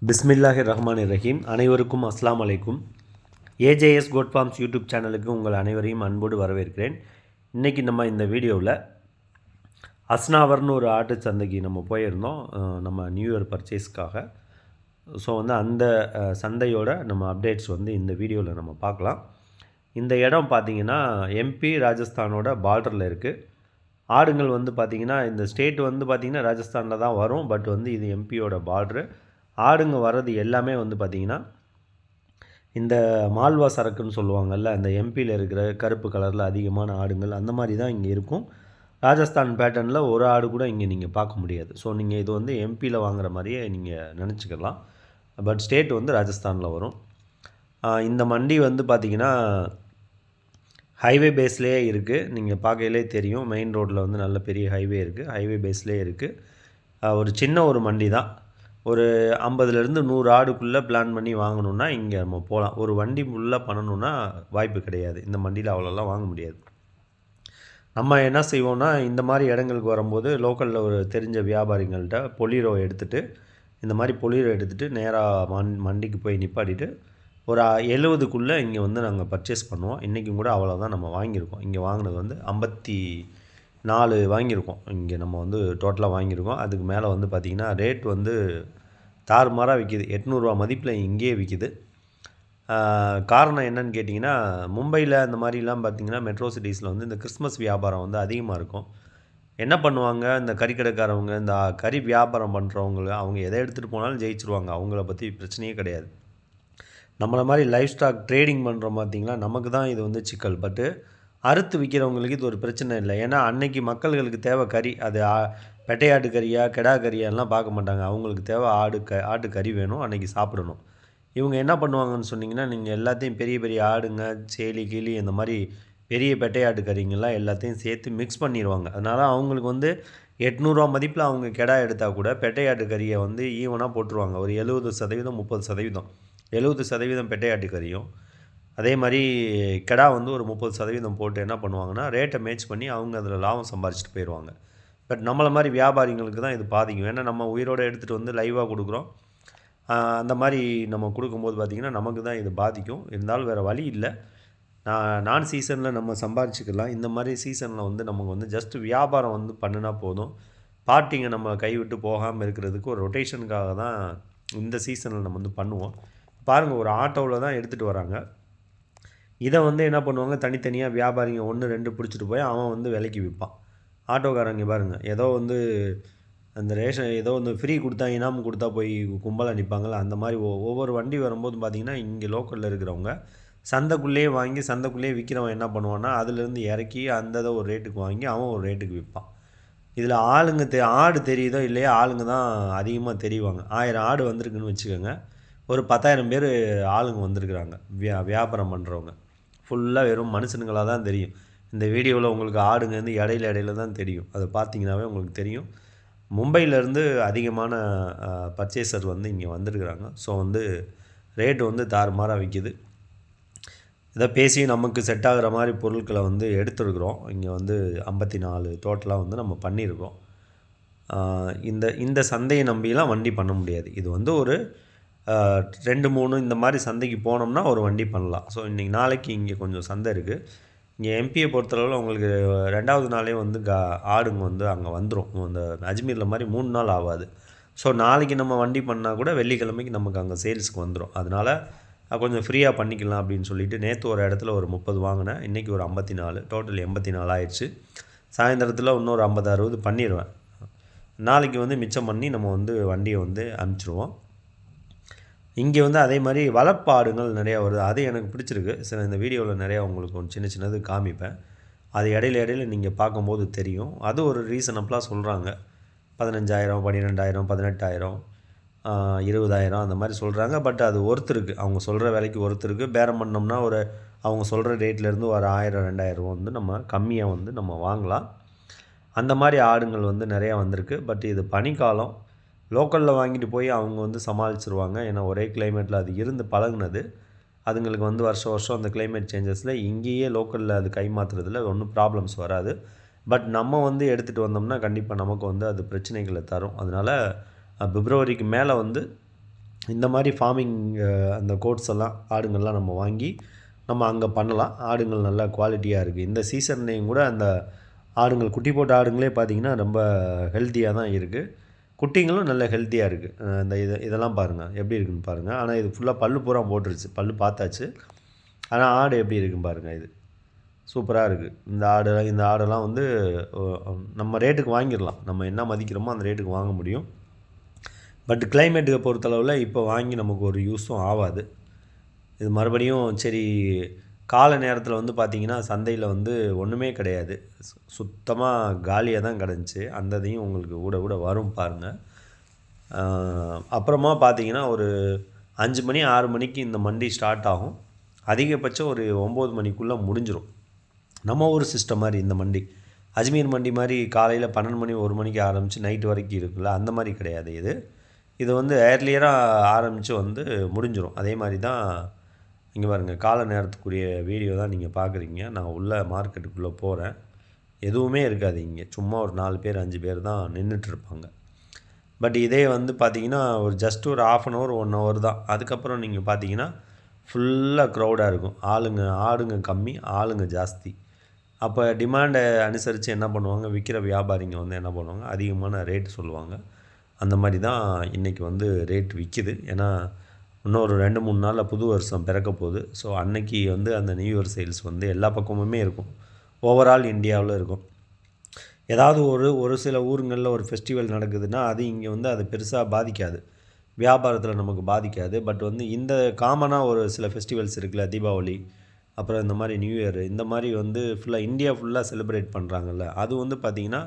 பிஸ்மில்லாஹிர் ரஹ்மானிர் ரஹீம். அனைவருக்கும் அஸ்லாம் அலைக்கும். ஏஜேஎஸ் கோட் ஃபார்ம்ஸ் யூடியூப் சேனலுக்கு உங்கள் அனைவரையும் அன்போடு வரவேற்கிறேன். இன்றைக்கி நம்ம இந்த வீடியோவில் அஸ்னாவர்னு ஒரு ஆட்டு சந்தைக்கு நம்ம போயிருந்தோம், நம்ம நியூ இயர் பர்ச்சேஸ்க்காக. ஸோ அந்த சந்தையோட நம்ம அப்டேட்ஸ் இந்த வீடியோவில் நம்ம பார்க்கலாம். இந்த இடம் பார்த்திங்கன்னா எம்பி ராஜஸ்தானோட பார்டரில் இருக்குது. ஆடுங்கள் பார்த்திங்கன்னா இந்த ஸ்டேட் பார்த்திங்கன்னா ராஜஸ்தானில் தான் வரும். பட் இது எம்பியோட பார்ட்ரு. ஆடுங்க வர்றது எல்லாமே பார்த்திங்கன்னா இந்த மால்வா சரக்குன்னு சொல்லுவாங்கள்ல, அந்த எம்பியில் இருக்கிற கருப்பு கலரில் அதிகமான ஆடுங்கள் அந்த மாதிரி தான் இங்கே இருக்கும். ராஜஸ்தான் பேட்டர்னில் ஒரு ஆடு கூட இங்கே நீங்கள் பார்க்க முடியாது. ஸோ நீங்கள் இது எம்பியில் வாங்குற மாதிரியே நீங்கள் நினச்சிக்கலாம். பட் ஸ்டேட் ராஜஸ்தானில் வரும். இந்த மண்டி பார்த்திங்கன்னா ஹைவே பேஸ்லேயே இருக்குது. நீங்கள் பார்க்கையிலே தெரியும், மெயின் ரோட்டில் நல்ல பெரிய ஹைவே இருக்குது. ஹைவே பேஸ்லேயே இருக்குது. ஒரு சின்ன ஒரு மண்டி தான். ஒரு 50லேருந்து 100 ஆடுக்குள்ளே பிளான் பண்ணி வாங்கணுன்னா இங்கே நம்ம போகலாம். ஒரு வண்டி ஃபுல்லாக பண்ணணுன்னா வாய்ப்பு கிடையாது. இந்த வண்டியில் அவ்வளோலாம் வாங்க முடியாது. நம்ம என்ன செய்வோம்னா, இந்த மாதிரி இடங்களுக்கு வரும்போது லோக்கலில் ஒரு தெரிஞ்ச வியாபாரிகள்கிட்ட பொலீரோ எடுத்துகிட்டு, இந்த மாதிரி பொலீரோ எடுத்துகிட்டு நேராக மண்டிக்கு போய் நிப்பாட்டிட்டு ஒரு 70க்குள்ளே இங்கே நாங்கள் பர்ச்சேஸ் பண்ணுவோம். இன்றைக்கும் கூட அவ்வளோதான் நம்ம வாங்கியிருக்கோம். இங்கே வாங்கினது 54 வாங்கியிருக்கோம். இங்கே நம்ம டோட்டலாக வாங்கியிருக்கோம். அதுக்கு மேலே பார்த்திங்கன்னா ரேட் தாறுமாறாக விற்கிது. 800 மதிப்பில் இங்கேயே விற்கிது. காரணம் என்னன்னு கேட்டிங்கன்னா, மும்பையில் அந்த மாதிரிலாம் பார்த்திங்கன்னா மெட்ரோ சிட்டிஸில் இந்த கிறிஸ்மஸ் வியாபாரம் அதிகமாக இருக்கும். என்ன பண்ணுவாங்க, இந்த கறிக்கடைக்காரவங்க, இந்த கறி வியாபாரம் பண்ணுறவங்க, அவங்க எதை எடுத்துகிட்டு போனாலும் ஜெயிச்சிருவாங்க. அவங்கள பற்றி பிரச்சனையே கிடையாது. நம்மளை மாதிரி லைஃப் ஸ்டாக் ட்ரேடிங் பண்ணுறோம் பார்த்திங்களா, நமக்கு தான் இது சிக்கல். பட்டு அறுத்து விற்கிறவங்களுக்கு இது ஒரு பிரச்சனை இல்லை. ஏன்னா அன்னைக்கு மக்கள்களுக்கு தேவை கறி. அது பெட்டையாட்டு கறியா கெடா கறியாலாம் பார்க்க மாட்டாங்க. அவங்களுக்கு தேவை ஆட்டு கறி வேணும், அன்றைக்கி சாப்பிடணும். இவங்க என்ன பண்ணுவாங்கன்னு சொன்னிங்கன்னா, நீங்கள் எல்லாத்தையும் பெரிய பெரிய ஆடுங்க, சேலி கிளி இந்த மாதிரி பெரிய பெட்டையாட்டு கறிங்கெல்லாம் எல்லாத்தையும் சேர்த்து மிக்ஸ் பண்ணிடுவாங்க. அதனால் அவங்களுக்கு 800 மதிப்பில் அவங்க கெடா எடுத்தால் கூட பெட்டையாட்டு கறியை ஈவனாக போட்டுருவாங்க. ஒரு 70%, 30%. 70% பெட்டையாட்டு கறியும், அதே மாதிரி கெடா ஒரு 30% போட்டு என்ன பண்ணுவாங்கன்னா ரேட்டை மேட்ச் பண்ணி அவங்க அதில் லாபம் சம்பாரிச்சிட்டு போயிடுவாங்க. பட் நம்மளை மாதிரி வியாபாரிங்களுக்கு தான் இது பாதிக்கும். ஏன்னா நம்ம உயிரோடு எடுத்துகிட்டு லைவாக கொடுக்குறோம். அந்த மாதிரி நம்ம கொடுக்கும்போது பார்த்திங்கன்னா நமக்கு தான் இது பாதிக்கும். இருந்தாலும் வேறு வழி இல்லை. நான் சீசனில் நம்ம சம்பாரிச்சிக்கலாம். இந்த மாதிரி சீசனில் நமக்கு ஜஸ்ட்டு வியாபாரம் பண்ணினா போதும். பார்ட்டிங்க நம்ம கைவிட்டு போகாமல் இருக்கிறதுக்கு ஒரு ரொட்டேஷனுக்காக தான் இந்த சீசனில் நம்ம பண்ணுவோம். பாருங்கள், ஒரு ஆட்டோவில் தான் எடுத்துகிட்டு வராங்க. இதை என்ன பண்ணுவாங்க, தனித்தனியாக வியாபாரிங்க 1, 2 பிடிச்சிட்டு போய் அவன் விலைக்கு விற்பான். ஆட்டோக்காரங்க பாருங்கள், ஏதோ அந்த ரேஷன் ஏதோ ஃப்ரீ கொடுத்தா இனாம் கொடுத்தா போய் கும்பலாக நிற்பாங்கள்ல, அந்த மாதிரி ஒவ்வொரு வண்டி வரும்போது பார்த்திங்கன்னா இங்கே லோக்கலில் இருக்கிறவங்க சந்தைக்குள்ளேயே வாங்கி சந்தைக்குள்ளேயே விற்கிறவன் என்ன பண்ணுவான்னா அதுலேருந்து இறக்கி அந்த ஒரு ரேட்டுக்கு வாங்கி அவன் ஒரு ரேட்டுக்கு விற்பான். இதில் ஆளுங்க ஆடு தெரியுதோ இல்லையா, ஆளுங்க தான் அதிகமாக தெரிவாங்க. 1000 ஆடு வந்திருக்குன்னு வச்சுக்கோங்க, ஒரு 10,000 பேர் ஆளுங்க வந்திருக்கிறாங்க. வியாபாரம் பண்ணுறவங்க ஃபுல்லாக வெறும் மனுஷனுங்களாக தான் தெரியும். இந்த வீடியோவில் உங்களுக்கு ஆடுங்க இடையில தான் தெரியும். அதை பார்த்தீங்கன்னாவே உங்களுக்கு தெரியும். மும்பையிலேருந்து அதிகமான பர்ச்சேசர் இங்கே வந்திருக்கிறாங்க. ஸோ ரேட்டு தாறுமாறாக விற்கிது. இதை பேசி நமக்கு செட் ஆகிற மாதிரி பொருட்களை எடுத்துருக்குறோம். இங்கே 54 டோட்டலாக நம்ம பண்ணியிருக்கோம். இந்த சந்தையை நம்பிலாம் வண்டி பண்ண முடியாது. இது ஒரு 2, 3 இந்த மாதிரி சந்தைக்கு போனோம்னா ஒரு வண்டி பண்ணலாம். ஸோ இன்றைக்கி நாளைக்கு இங்கே கொஞ்சம் சந்தை இருக்குது. இங்கே எம்பியை பொறுத்தளவில் உங்களுக்கு 2வது நாளே ஆடுங்க அங்கே வந்துடும். அந்த அஜ்மீரில் மாதிரி 3 நாள் ஆகாது. ஸோ நாளைக்கு நம்ம வண்டி பண்ணால் கூட வெள்ளிக்கிழமைக்கு நமக்கு அங்கே சேல்ஸுக்கு வந்துடும். அதனால் கொஞ்சம் ஃப்ரீயாக பண்ணிக்கலாம் அப்படின்னு சொல்லிட்டு நேற்று ஒரு இடத்துல ஒரு 30 வாங்கினேன். இன்றைக்கி ஒரு 54, டோட்டல் 84 ஆயிடுச்சு. சாயந்தரத்தில் இன்னொரு 50, 60 பண்ணிடுவேன். நாளைக்கு மிச்சம் பண்ணி நம்ம வண்டியை அனுப்பிச்சிடுவோம். இங்கே அதே மாதிரி வளர்ப்பு ஆடுங்கள் நிறையா வருது. அது எனக்கு பிடிச்சிருக்கு. இந்த வீடியோவில் நிறையா உங்களுக்கு சின்ன சின்னது காமிப்பேன். அது இடையில நீங்கள் பார்க்கும்போது தெரியும். அது ஒரு ரீசனபிளாக சொல்கிறாங்க. 15,000, 12,000, 18,000, 20,000 அந்த மாதிரி சொல்கிறாங்க. பட் அது ஒருத்தருக்கு அவங்க சொல்கிற விலைக்கு ஒருத்தருக்கு பேரம் பண்ணோம்னா அவங்க சொல்கிற ரேட்லேருந்து ஒரு 1000, 2000 நம்ம கம்மியாக நம்ம வாங்கலாம். அந்த மாதிரி ஆடுங்கள் நிறையா வந்திருக்கு. பட் இது பனிக்காலம். லோக்கலில் வாங்கிட்டு போய் அவங்க சமாளிச்சிருவாங்க. ஏன்னா ஒரே கிளைமேட்டில் அது இருந்து பழகுனது. அதுங்களுக்கு வருஷம் அந்த கிளைமேட் சேஞ்சஸில் இங்கேயே லோக்கலில் அது கை மாற்றுறதுல ஒன்றும் ப்ராப்ளம்ஸ் வராது. பட் நம்ம எடுத்துகிட்டு வந்தோம்னா கண்டிப்பாக நமக்கு அது பிரச்சனைகளை தரும். அதனால் பிப்ரவரிக்கு மேலே இந்த மாதிரி ஃபார்மிங் அந்த கோட்ஸ் எல்லாம் ஆடுங்கள்லாம் நம்ம வாங்கி நம்ம அங்கே பண்ணலாம். ஆடுங்கள் நல்லா குவாலிட்டியாக இருக்குது. இந்த சீசன்லேயும் கூட அந்த ஆடுங்கள் குட்டி போட்ட ஆடுங்களே பார்த்திங்கன்னா ரொம்ப ஹெல்த்தியாக தான் இருக்குது. குட்டிங்களும் நல்ல ஹெல்த்தியாக இருக்குது. இந்த இதெல்லாம் பாருங்கள் எப்படி இருக்குதுன்னு பாருங்கள். ஆனால் இது ஃபுல்லாக பல்லு பூரா போட்டுருச்சு. பல்லு பார்த்தாச்சு. ஆனால் ஆடு எப்படி இருக்குன்னு பாருங்கள். இது சூப்பராக இருக்குது. இந்த ஆடெல்லாம் வந்து நம்ம ரேட்டுக்கு வாங்கிடலாம். நம்ம என்ன மதிக்கிறோமோ அந்த ரேட்டுக்கு வாங்க முடியும். பட் கிளைமேட்டுக்கு பொறுத்தளவில் இப்போ வாங்கி நமக்கு ஒரு யூஸும் ஆகாது. இது மறுபடியும் சரி காலை நேரத்தில் வந்து பார்த்திங்கன்னா சந்தையில் வந்து ஒன்றுமே கிடையாது. சுத்தமாக காலியாக தான் கிடந்துச்சு. அந்த இதையும் உங்களுக்கு கூட வரும் பாருங்கள். அப்புறமா பார்த்திங்கன்னா ஒரு 5 மணி 6 மணிக்கு இந்த மண்டி ஸ்டார்ட் ஆகும். அதிகபட்சம் ஒரு 9 மணிக்குள்ளே முடிஞ்சிடும். நம்ம ஊர் சிஸ்டம் மாதிரி இந்த மண்டி அஜ்மீர் மண்டி மாதிரி காலையில் 12 மணி 1 மணிக்கு ஆரம்பித்து நைட்டு வரைக்கும் இருக்குல்ல, அந்த மாதிரி கிடையாது. இது வந்து ஏர்லியராக ஆரம்பித்து வந்து முடிஞ்சிடும். அதே மாதிரி தான் இங்கே பாருங்கள், காலை நேரத்துக்குரிய வீடியோ தான் நீங்கள் பார்க்குறீங்க. நான் உள்ளே மார்க்கெட்டுக்குள்ளே போகிறேன். எதுவுமே இருக்காது இங்கே. சும்மா ஒரு 4 பேர் 5 பேர் தான் நின்றுட்டுருப்பாங்க. பட் இதே வந்து பார்த்திங்கன்னா ஒரு ஜஸ்ட் ஒரு 1/2 hour 1 hour தான். அதுக்கப்புறம் நீங்கள் பார்த்தீங்கன்னா ஃபுல்லாக க்ரௌடாக இருக்கும். ஆடுங்க கம்மி, ஆளுங்க ஜாஸ்தி. அப்போ டிமாண்டை அனுசரித்து என்ன பண்ணுவாங்க, விற்கிற வியாபாரிங்க வந்து என்ன பண்ணுவாங்க, அதிகமான ரேட்டு சொல்லுவாங்க. அந்த மாதிரி தான் இன்றைக்கி வந்து ரேட் விற்கிது. ஏன்னா இன்னொரு 2-3 நாளில் புது வருஷம் பிறக்க போகுது. ஸோ அன்னைக்கு வந்து அந்த நியூ இயர் சேல்ஸ் வந்து எல்லா பக்கமுமே இருக்கும். ஓவரால் இந்தியாவில் இருக்கும். ஏதாவது ஒரு சில ஊருங்களில் ஒரு ஃபெஸ்டிவல் நடக்குதுன்னா அது இங்கே வந்து அது பெருசாக பாதிக்காது, வியாபாரத்தில் நமக்கு பாதிக்காது. பட் வந்து இந்த காமனாக ஒரு சில ஃபெஸ்டிவல்ஸ் இருக்குல்ல, தீபாவளி, அப்புறம் இந்த மாதிரி நியூ இயர், இந்த மாதிரி வந்து ஃபுல்லாக இந்தியா ஃபுல்லாக செலிப்ரேட் பண்ணுறாங்கல்ல, அது வந்து பார்த்திங்கன்னா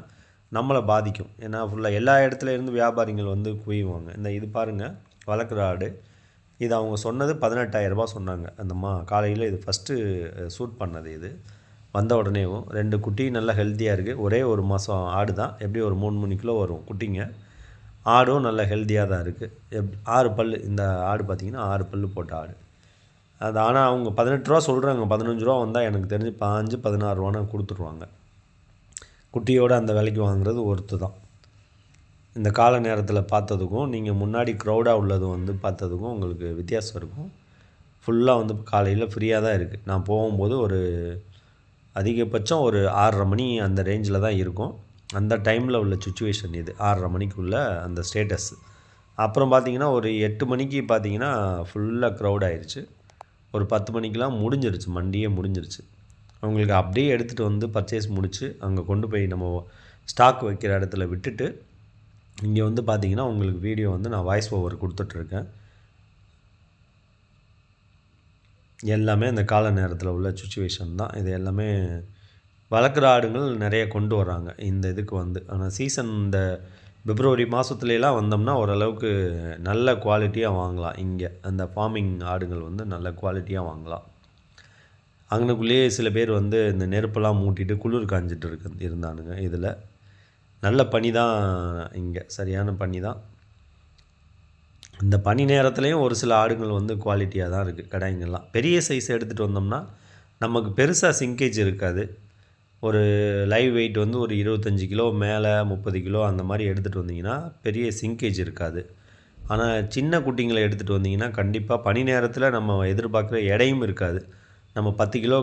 நம்மளை பாதிக்கும். ஏன்னா ஃபுல்லாக எல்லா இடத்துல இருந்து வியாபாரிகள் வந்து குவிவாங்க. இது பாருங்கள், வளர்க்குற ஆடு. இது அவங்க சொன்னது 18,000 சொன்னாங்க. காலையில் இது ஃபஸ்ட்டு ஷூட் பண்ணது. இது வந்த உடனேவும் 2 குட்டி நல்லா ஹெல்த்தியாக இருக்குது. ஒரே ஒரு மாதம் ஆடு தான். எப்படி ஒரு 3 கிலோ வரும் குட்டிங்க. ஆடும் நல்ல ஹெல்த்தியாக தான் இருக்குது. 6 பல். இந்த ஆடு பார்த்திங்கன்னா 6 பல் போட்ட ஆடு. அது ஆனால் அவங்க 18 ரூபா சொல்கிறாங்க. 15 ரூபா வந்தால் எனக்கு தெரிஞ்சு 15-16 ரூபான்னு கொடுத்துருவாங்க. குட்டியோடு அந்த விலைக்கு வாங்குறது ஒர்த்து தான். இந்த கால நேரத்தில் பார்த்ததுக்கும் நீங்கள் முன்னாடி க்ரௌடாக உள்ளது வந்து பார்த்ததுக்கும் உங்களுக்கு வித்தியாசம் இருக்கும். ஃபுல்லாக வந்து காலையில் ஃப்ரீயாக தான் இருக்குது. நான் போகும்போது ஒரு அதிகபட்சம் ஒரு 6:30 மணி அந்த ரேஞ்சில் தான் இருக்கும். அந்த டைமில் உள்ள சுச்சுவேஷன் இது. 6:30 மணிக்குள்ளே அந்த ஸ்டேட்டஸ். அப்புறம் பார்த்திங்கன்னா ஒரு 8 மணிக்கு பார்த்திங்கன்னா ஃபுல்லாக க்ரௌட் ஆயிடுச்சு. ஒரு 10 மணிக்கெலாம் முடிஞ்சிருச்சு, மண்டியே முடிஞ்சிருச்சு. அவங்களுக்கு அப்படியே எடுத்துகிட்டு வந்து பர்ச்சேஸ் முடித்து அங்கே கொண்டு போய் நம்ம ஸ்டாக் வைக்கிற இடத்துல விட்டுட்டு இங்கே வந்து பார்த்திங்கன்னா உங்களுக்கு வீடியோ வந்து நான் வாய்ஸ் ஓவர் கொடுத்துட்ருக்கேன். எல்லாமே அந்த கால நேரத்தில் உள்ள சுச்சுவேஷன் தான். இது எல்லாமே வளர்க்குற ஆடுகள் நிறைய கொண்டு வராங்க இந்த இதுக்கு வந்து. ஆனால் சீசன் இந்த பிப்ரவரி மாதத்துலலாம் வந்தோம்னா ஓரளவுக்கு நல்ல குவாலிட்டியாக வாங்கலாம். இங்கே அந்த ஃபார்மிங் ஆடுகள் வந்து நல்ல குவாலிட்டியாக வாங்கலாம். அங்கனுக்குள்ளேயே சில பேர் வந்து இந்த நெருப்பெல்லாம் மூட்டிட்டு குளிர் காஞ்சிட்டு இருந்தானுங்க. இதில் நல்ல பனி தான், இங்கே சரியான பனி தான். இந்த பனி நேரத்துலேயும் ஒரு சில ஆடுகள் வந்து குவாலிட்டியாக தான் இருக்குது கடைங்கள்லாம். பெரிய சைஸ் எடுத்துகிட்டு வந்தோம்னா நமக்கு பெருசாக சிங்கேஜ் இருக்காது. ஒரு லைவ் வெயிட் வந்து ஒரு 25 கிலோ மேலே 30 கிலோ அந்த மாதிரி எடுத்துகிட்டு வந்தீங்கன்னா பெரிய சிங்கேஜ் இருக்காது. ஆனால் சின்ன குட்டிங்களை எடுத்துகிட்டு வந்தீங்கன்னா கண்டிப்பாக பனி நேரத்தில் நம்ம எதிர்பார்க்குற எடையும் இருக்காது. நம்ம 10 கிலோ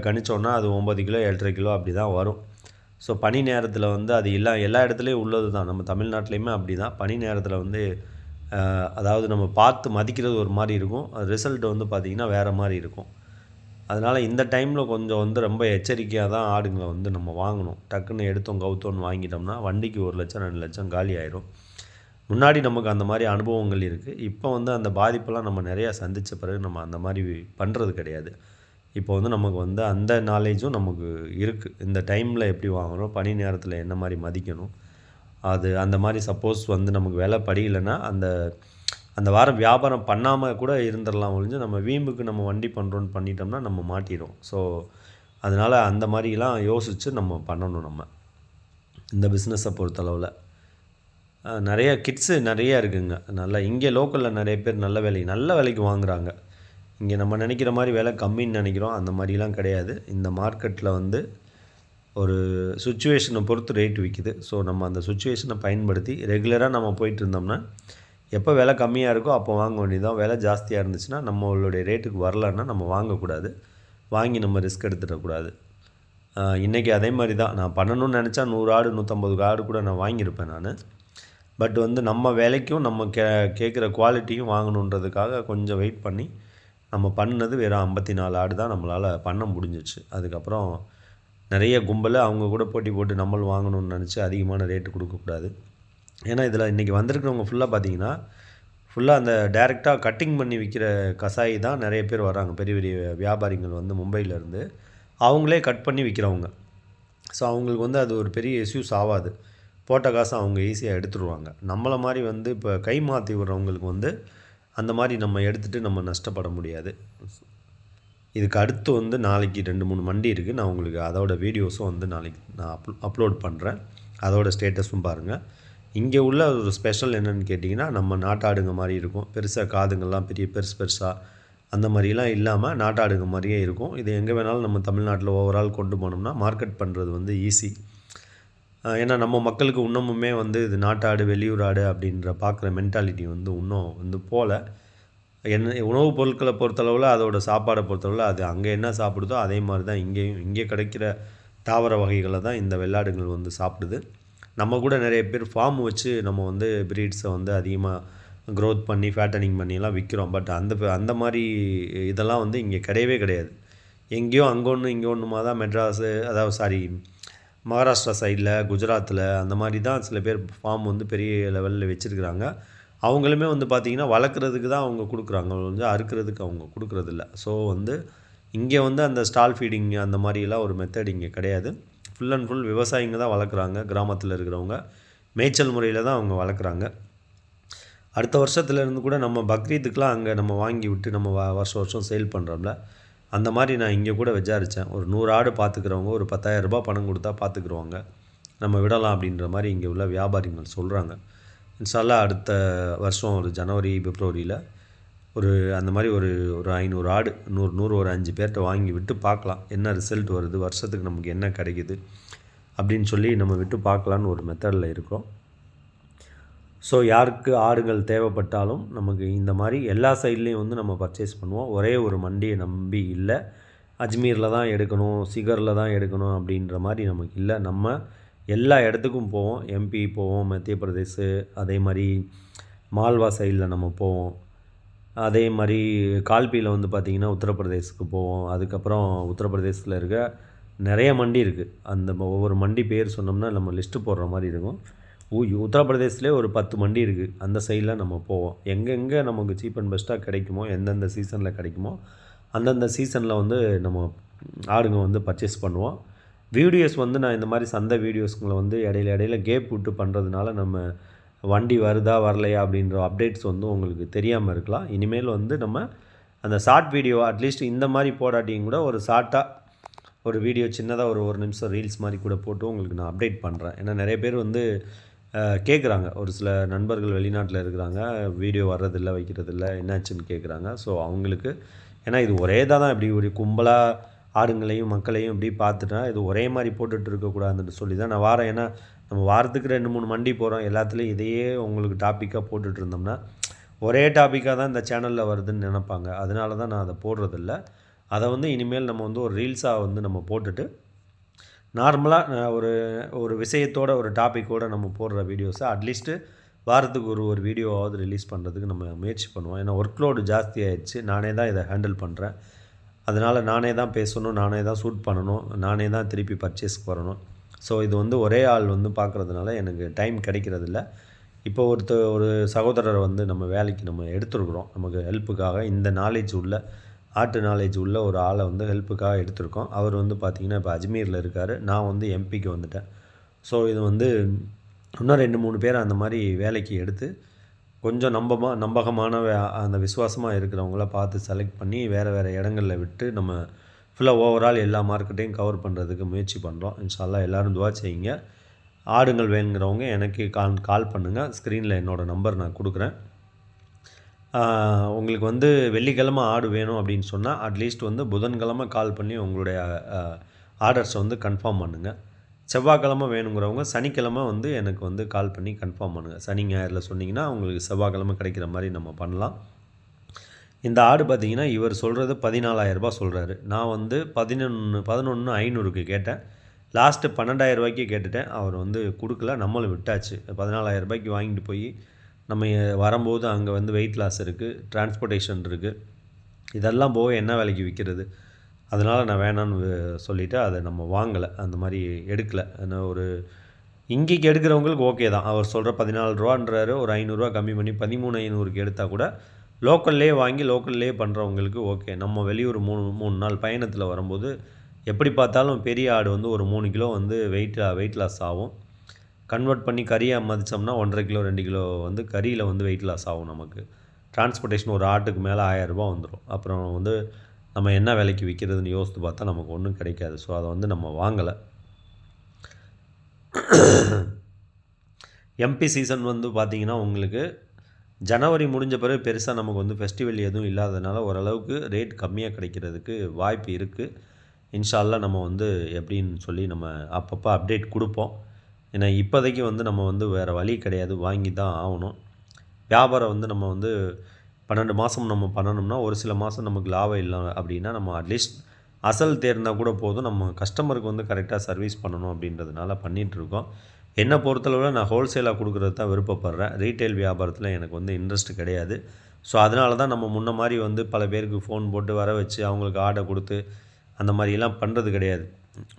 கணிச்சோன்னா அது 9 கிலோ 7.5 கிலோ அப்படி தான் வரும். ஸோ பனி நேரத்தில் வந்து அது எல்லா இடத்துலையும் உள்ளது தான். நம்ம தமிழ்நாட்டிலையுமே அப்படி தான். பனி நேரத்தில் வந்து அதாவது நம்ம பார்த்து மதிக்கிறது ஒரு மாதிரி இருக்கும், ரிசல்ட் வந்து பார்த்திங்கன்னா வேறு மாதிரி இருக்கும். அதனால் இந்த டைமில் கொஞ்சம் வந்து ரொம்ப எச்சரிக்கையாக தான் ஆடுங்களை வந்து நம்ம வாங்கணும். டக்குன்னு எடுத்தோம் கவுத்தோன்னு வாங்கிட்டோம்னா வண்டிக்கு 1 லட்சம் 2 லட்சம் காலி ஆயிரும். முன்னாடி நமக்கு அந்த மாதிரி அனுபவங்கள் இருக்குது. இப்போ வந்து அந்த பாதிப்பெல்லாம் நம்ம நிறையா சந்தித்த பிறகு நம்ம அந்த மாதிரி பண்ணுறது கிடையாது. இப்போ வந்து நமக்கு வந்து அந்த நாலேஜும் நமக்கு இருக்குது. இந்த டைமில் எப்படி வாங்கணும், பனி நேரத்தில் என்ன மாதிரி மதிக்கணும், அது அந்த மாதிரி சப்போஸ் வந்து நமக்கு விலை படியலைன்னா அந்த வாரம் வியாபாரம் பண்ணாமல் கூட இருந்துடலாம் ஒழிஞ்சு, நம்ம வீம்புக்கு நம்ம வண்டி பண்ணுறோன்னு பண்ணிட்டோம்னா நம்ம மாட்டிடும். ஸோ அதனால் அந்த மாதிரிலாம் யோசித்து நம்ம பண்ணணும். நம்ம இந்த பிஸ்னஸை பொறுத்தளவில் நிறைய கிட்ஸு நிறையா இருக்குதுங்க. நல்லா இங்கே லோக்கலில் நிறைய பேர் நல்ல விலைக்கு வாங்குகிறாங்க. இங்கே நம்ம நினைக்கிற மாதிரி விலை கம்மின்னு நினைக்கிறோம், அந்த மாதிரிலாம் கிடையாது. இந்த மார்க்கெட்டில் வந்து ஒரு சுச்சுவேஷனை பொறுத்து ரேட் விற்கிது. ஸோ நம்ம அந்த சுச்சுவேஷனை பயன்படுத்தி ரெகுலராக நம்ம போயிட்டு இருந்தோம்னா எப்போ விலை கம்மியாக இருக்கோ அப்போ வாங்க வேண்டியதான். விலை ஜாஸ்தியாக இருந்துச்சுன்னா நம்மளுடைய ரேட்டுக்கு வரலன்னா நம்ம வாங்கக்கூடாது, வாங்கி நம்ம ரிஸ்க் எடுத்துடக்கூடாது. இன்றைக்கி அதே மாதிரி தான் நான் பண்ணணும்னு நினச்சா 100 ஆடு 150 ஆடு கூட நான் வாங்கியிருப்பேன் நான். பட் வந்து நம்ம விலைக்கும் நம்ம கேட்குற குவாலிட்டியும் வாங்கணுன்றதுக்காக கொஞ்சம் வெயிட் பண்ணி நம்ம பண்ணது வெறும் 54 ஆடு தான் நம்மளால் பண்ண முடிஞ்சிச்சு. அதுக்கப்புறம் நிறைய கும்பல் அவங்க கூட போட்டி போட்டு நம்மளும் வாங்கணும்னு நினச்சி அதிகமான ரேட்டு கொடுக்கக்கூடாது. ஏன்னா இதில் இன்றைக்கி வந்திருக்கிறவங்க ஃபுல்லாக பார்த்திங்கன்னா ஃபுல்லாக அந்த டைரெக்டாக கட்டிங் பண்ணி விற்கிற கசாயி தான் நிறைய பேர் வராங்க. பெரிய பெரிய வியாபாரிகள் வந்து மும்பையிலேருந்து அவங்களே கட் பண்ணி விற்கிறவங்க. ஸோ அவங்களுக்கு வந்து அது ஒரு பெரிய இஷ்யூஸ் ஆகாது. போட்ட காசை அவங்க ஈஸியாக எடுத்துடுவாங்க. நம்மளை மாதிரி வந்து இப்போ கை மாற்றி விடுறவங்களுக்கு வந்து அந்த மாதிரி நம்ம எடுத்துகிட்டு நம்ம நஷ்டப்பட முடியாது. இதுக்கு அடுத்து வந்து நாளைக்கு 2-3 மண்டி இருக்குது. நான் உங்களுக்கு அதோடய வீடியோஸும் வந்து நாளைக்கு நான் அப்லோட் பண்ணுறேன். அதோட ஸ்டேட்டஸும் பாருங்கள். இங்கே உள்ள ஒரு ஸ்பெஷல் என்னென்னு கேட்டிங்கன்னா, நம்ம நாட்டாடுங்க மாதிரி இருக்கும். பெருசாக காதுங்கள்லாம் பெருசாக அந்த மாதிரிலாம் இல்லாமல் நாட்டாடுங்க மாதிரியே இருக்கும். இது எங்கே வேணாலும் நம்ம தமிழ்நாட்டில் ஓவரால் கொண்டு போனோம்னா மார்க்கெட் பண்ணுறது வந்து ஈஸி. ஏன்னா நம்ம மக்களுக்கு இன்னமுமே வந்து இது நாட்டாடு வெளியூர் ஆடு அப்படின்ற பார்க்குற மென்டாலிட்டி வந்து இன்னும் வந்து போகல. உணவுப் பொருட்களை பொறுத்தளவில் அதோட சாப்பாடை பொறுத்தளவில் அது அங்கே என்ன சாப்பிடுதோ அதே மாதிரி தான் இங்கே கிடைக்கிற தாவர வகைகளை தான் இந்த வெள்ளாடுகள் வந்து சாப்பிடுது. நம்ம கூட நிறைய பேர் ஃபார்ம் வச்சு நம்ம வந்து ப்ரீட்ஸை வந்து அதிகமாக க்ரோத் பண்ணி ஃபேட்டனிங் பண்ணியெல்லாம் விற்கிறோம். பட் அந்த மாதிரி இதெல்லாம் வந்து இங்கே கிடையவே கிடையாது. எங்கேயோ அங்கே ஒன்று இங்கே ஒன்றுமா தான் மெட்ராஸு மகாராஷ்டிரா சைடில் குஜராத்தில் அந்த மாதிரி தான் சில பேர் ஃபார்ம் வந்து பெரிய லெவலில் வச்சுருக்குறாங்க. அவங்களுமே வந்து பார்த்திங்கன்னா வளர்க்குறதுக்கு தான் அவங்க கொடுக்குறாங்க, வந்து அறுக்கிறதுக்கு அவங்க கொடுக்குறதில்ல. ஸோ வந்து இங்கே வந்து அந்த ஸ்டால் ஃபீடிங் அந்த மாதிரிலாம் ஒரு மெத்தட் இங்கே கிடையாது. ஃபுல் அண்ட் ஃபுல் விவசாயிங்க தான் வளர்க்குறாங்க. கிராமத்தில் இருக்கிறவங்க மேய்ச்சல் முறையில் தான் அவங்க வளர்க்குறாங்க. அடுத்த வருஷத்துலேருந்து கூட நம்ம பக்ரீத்துக்கெலாம் அங்கே நம்ம வாங்கி விட்டு நம்ம வருஷம் சேல் பண்ணுறோம்ல, அந்த மாதிரி நான் இங்கே கூட விசாரித்தேன். ஒரு 100 ஆடு பார்த்துக்கிறவங்க ஒரு 10,000 ரூபாய் பணம் கொடுத்தா பார்த்துக்குருவாங்க, நம்ம விடலாம் அப்படின்ற மாதிரி இங்கே உள்ள வியாபாரிகள் சொல்கிறாங்க. இன்ஷால்லா அடுத்த வருஷம் ஒரு ஜனவரி பிப்ரவரியில் அந்த மாதிரி ஒரு 500 ஆடு 100 ஒரு 5 பேர்கிட்ட வாங்கி விட்டு பார்க்கலாம் என்ன ரிசல்ட் வருது, வருஷத்துக்கு நமக்கு என்ன கிடைக்குது அப்படின்னு சொல்லி நம்ம விட்டு பார்க்கலான்னு ஒரு மெத்தடில் இருக்கோம். ஸோ யாருக்கு ஆடுகள் தேவைப்பட்டாலும் நமக்கு இந்த மாதிரி எல்லா சைட்லேயும் வந்து நம்ம பர்ச்சேஸ் பண்ணுவோம். ஒரே ஒரு மண்டியை நம்பி இல்லை, அஜ்மீரில் தான் எடுக்கணும், சிகரில் தான் எடுக்கணும் அப்படின்ற மாதிரி நமக்கு இல்லை. நம்ம எல்லா இடத்துக்கும் போவோம். எம்பி போவோம், மத்திய பிரதேஷ், அதே மாதிரி மால்வா சைடில் நம்ம போவோம். அதே மாதிரி கால்பியில் வந்து பார்த்திங்கன்னா உத்தரப்பிரதேசுக்கு போவோம். அதுக்கப்புறம் உத்தரப்பிரதேசத்தில் இருக்க நிறைய மண்டி இருக்குது. அந்த ஒவ்வொரு மண்டி பேர் சொன்னோம்னா நம்ம லிஸ்ட்டு போடுற மாதிரி இருக்கும். உத்தரப்பிரதேசத்துலேயே ஒரு 10 மண்டி இருக்குது. அந்த சைடில் நம்ம போவோம். எங்கெங்கே நமக்கு சீப் அண்ட் பெஸ்ட்டாக கிடைக்குமோ, எந்தெந்த சீசனில் கிடைக்குமோ அந்தந்த சீசனில் வந்து நம்ம ஆடுங்க வந்து பர்ச்சேஸ் பண்ணுவோம். வீடியோஸ் வந்து நான் இந்த மாதிரி சந்தை வீடியோஸ்களை வந்து இடையில கேப் விட்டு பண்ணுறதுனால நம்ம வண்டி வருதா வரலையா அப்படின்ற அப்டேட்ஸ் வந்து உங்களுக்கு தெரியாமல் இருக்கலாம். இனிமேல் வந்து நம்ம அந்த ஷார்ட் வீடியோ அட்லீஸ்ட் இந்த மாதிரி போடாட்டியும் கூட ஒரு ஷார்ட்டாக ஒரு வீடியோ சின்னதாக ஒரு நிமிஷம் ரீல்ஸ் மாதிரி கூட போட்டு உங்களுக்கு நான் அப்டேட் பண்ணுறேன். ஏன்னா நிறைய பேர் வந்து கேட்குறாங்க. ஒரு சில நண்பர்கள் வெளிநாட்டில் இருக்கிறாங்க, வீடியோ வர்றதில்ல வைக்கிறதில்ல என்னாச்சுன்னு கேட்குறாங்க. ஸோ அவங்களுக்கு ஏன்னா இது ஒரே தான் இப்படி ஒரு கும்பலாக ஆடுங்களையும் மக்களையும் இப்படி பார்த்துட்டா இது ஒரே மாதிரி போட்டுட்டு இருக்கக்கூடாதுன்னு சொல்லி தான் நான் வாரேன். ஏன்னா நம்ம வாரத்துக்கு 2-3 மண்டி போகிறோம், எல்லாத்துலேயும் இதையே உங்களுக்கு டாப்பிக்காக போட்டுட்டு இருந்தோம்னா ஒரே டாப்பிக்காக தான் இந்த சேனலில் வருதுன்னு நினைப்பாங்க. அதனால தான் நான் அதை போடுறதில்ல. அதை வந்து இனிமேல் நம்ம வந்து ஒரு ரீல்ஸாக வந்து நம்ம போட்டுட்டு நார்மலாக ஒரு விஷயத்தோட ஒரு டாப்பிக்கோடு நம்ம போடுற வீடியோஸை அட்லீஸ்ட்டு வாரத்துக்கு ஒரு வீடியோவாவது ரிலீஸ் பண்ணுறதுக்கு நம்ம முயற்சி பண்ணுவோம். ஏன்னா ஒர்க் லோடு ஜாஸ்தி ஆகிடுச்சு. நானே தான் இதை ஹேண்டில் பண்ணுறேன். அதனால் நானே தான் பேசணும், நானே தான் ஷூட் பண்ணணும், நானே தான் திருப்பி பர்ச்சேஸ்க்கு வரணும். ஸோ இது வந்து ஒரே ஆள் வந்து பார்க்குறதுனால எனக்கு டைம் கிடைக்கிறதில்ல. இப்போ ஒரு சகோதரரை வந்து நம்ம வேலைக்கு நம்ம எடுத்துருக்குறோம். நமக்கு ஹெல்ப்புக்காக இந்த நாலேஜ் உள்ள ஆர்ட் நாலேஜ் உள்ள ஒரு ஆளை வந்து ஹெல்ப்புக்காக எடுத்திருக்கோம். அவர் வந்து பார்த்திங்கன்னா இப்போ அஜ்மீரில் இருக்கார், நான் வந்து எம்பிக்கு வந்துட்டேன். ஸோ இது வந்து இன்னும் 2-3 பேர் அந்த மாதிரி வேலைக்கு எடுத்து கொஞ்சம் நம்பகமான அந்த விசுவாசமாக இருக்கிறவங்கள பார்த்து செலக்ட் பண்ணி வேறு இடங்களில் விட்டு நம்ம ஃபுல்லாக ஓவரால் எல்லா மார்க்கெட்டையும் கவர் பண்ணுறதுக்கு முயற்சி பண்ணுறோம். இன்ஷா அல்லாஹ் எல்லோரும் துவா செய்யுங்க. ஆடுங்கள் வேணுங்கிறவங்க எனக்கு கால் பண்ணுங்கள். ஸ்க்ரீனில் என்னோடய நம்பர் நான் கொடுக்குறேன். உங்களுக்கு வந்து வெள்ளிக்கிழமை ஆடு வேணும் அப்படின்னு சொன்னால் அட்லீஸ்ட் வந்து புதன்கிழமை கால் பண்ணி உங்களுடைய ஆர்டர்ஸை வந்து கன்ஃபார்ம் பண்ணுங்கள். செவ்வாய்க்கிழமை வேணுங்கிறவங்க சனிக்கிழமை வந்து எனக்கு வந்து கால் பண்ணி கன்ஃபார்ம் பண்ணுங்கள். சனி ஞாயிறில் சொன்னிங்கன்னா உங்களுக்கு செவ்வாய்க்கிழமை கிடைக்கிற மாதிரி நம்ம பண்ணலாம். இந்த ஆடு பார்த்திங்கன்னா இவர் சொல்கிறது 14,000 சொல்கிறாரு. நான் வந்து 11,500க்கு கேட்டேன். லாஸ்ட்டு 12,000 கேட்டுட்டேன். அவர் வந்து கொடுக்கல. நம்மளும் விட்டாச்சு. 14,000 வாங்கிட்டு போய் நம்ம வரும்போது அங்கே வந்து வெயிட் லாஸ் இருக்குது, டிரான்ஸ்போர்ட்டேஷன் இருக்குது, இதெல்லாம் போக என்ன விலைக்கு விற்கிறது. அதனால் நான் வேணான்னு சொல்லிவிட்டு அதை நம்ம வாங்கலை, அந்த மாதிரி எடுக்கலை. ஆனால் ஒரு இங்கேக்கு எடுக்கிறவங்களுக்கு ஓகே தான். அவர் சொல்கிற 14 ஒரு 500 கம்மி பண்ணி 13,500க்கு எடுத்தால் கூட லோக்கல்லே வாங்கி லோக்கல்லே பண்ணுறவங்களுக்கு ஓகே. நம்ம வெளியூர் 3 நாள் பயணத்தில் வரும்போது எப்படி பார்த்தாலும் பெரிய ஆடு வந்து ஒரு 3 கிலோ வந்து வெயிட் லாஸ் ஆகும். கன்வெர்ட் பண்ணி கறியாக மதித்தோம்னா 1.5 கிலோ 2 கிலோ வந்து கறியில் வந்து வெயிட் லாஸ் ஆகும். நமக்கு டிரான்ஸ்போர்ட்டேஷன் ஒரு ஆட்டுக்கு மேலே 1000 வந்துடும். அப்புறம் வந்து நம்ம என்ன விலைக்கு விற்கிறதுன்னு யோசித்து பார்த்தா நமக்கு ஒன்றும் கிடைக்காது. ஸோ அதை வந்து நம்ம வாங்கலை. எம்பி சீசன் வந்து பார்த்திங்கன்னா உங்களுக்கு ஜனவரி முடிஞ்ச பிறகு பெருசாக நமக்கு வந்து ஃபெஸ்டிவல் எதுவும் இல்லாததுனால ஓரளவுக்கு ரேட் கம்மியாக கிடைக்கிறதுக்கு வாய்ப்பு இருக்குது. இன்ஷா அல்லாஹ் நம்ம வந்து எப்படின்னு சொல்லி நம்ம அப்பப்போ அப்டேட் கொடுப்போம். ஏன்னா இப்போதைக்கு வந்து நம்ம வந்து வேறு வழி கிடையாது, வாங்கி தான் ஆகணும். வியாபாரம் வந்து நம்ம வந்து 12 மாதம் நம்ம பண்ணணும்னா ஒரு சில மாதம் நமக்கு லாபம் இல்லை அப்படின்னா நம்ம அட்லீஸ்ட் அசல் தேர்ந்தால் கூட போதும். நம்ம கஸ்டமருக்கு வந்து கரெக்டாக சர்வீஸ் பண்ணணும் அப்படின்றதுனால பண்ணிகிட்ருக்கோம். என்னை பொறுத்தளவில் நான் ஹோல்சேலாக கொடுக்குறது தான் விருப்பப்படுறேன். ரீட்டைல் வியாபாரத்தில் எனக்கு வந்து இன்ட்ரெஸ்ட் கிடையாது. ஸோ அதனால தான் நம்ம முன்ன மாதிரி வந்து பல பேருக்கு ஃபோன் போட்டு வர வச்சு அவங்களுக்கு ஆர்டர் கொடுத்து அந்த மாதிரிலாம் பண்ணுறது கிடையாது.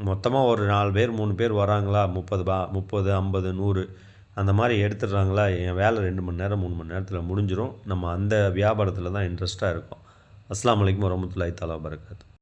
மொத்தமாக ஒரு 4 பேர் 3 பேர் வராங்களா, 30, 50, 100 அந்த மாதிரி எடுத்துடுறாங்களா, என் வேலை 2 மணி நேரம் 3 மணி நேரத்தில் முடிஞ்சிடும். நம்ம அந்த வியாபாரத்தில் தான் இன்ட்ரெஸ்ட்டாக இருக்கோம். அஸ்ஸலாமு அலைக்கும் வரஹ்மத்துல்லாஹி தஆலா வபரகாத்துஹு.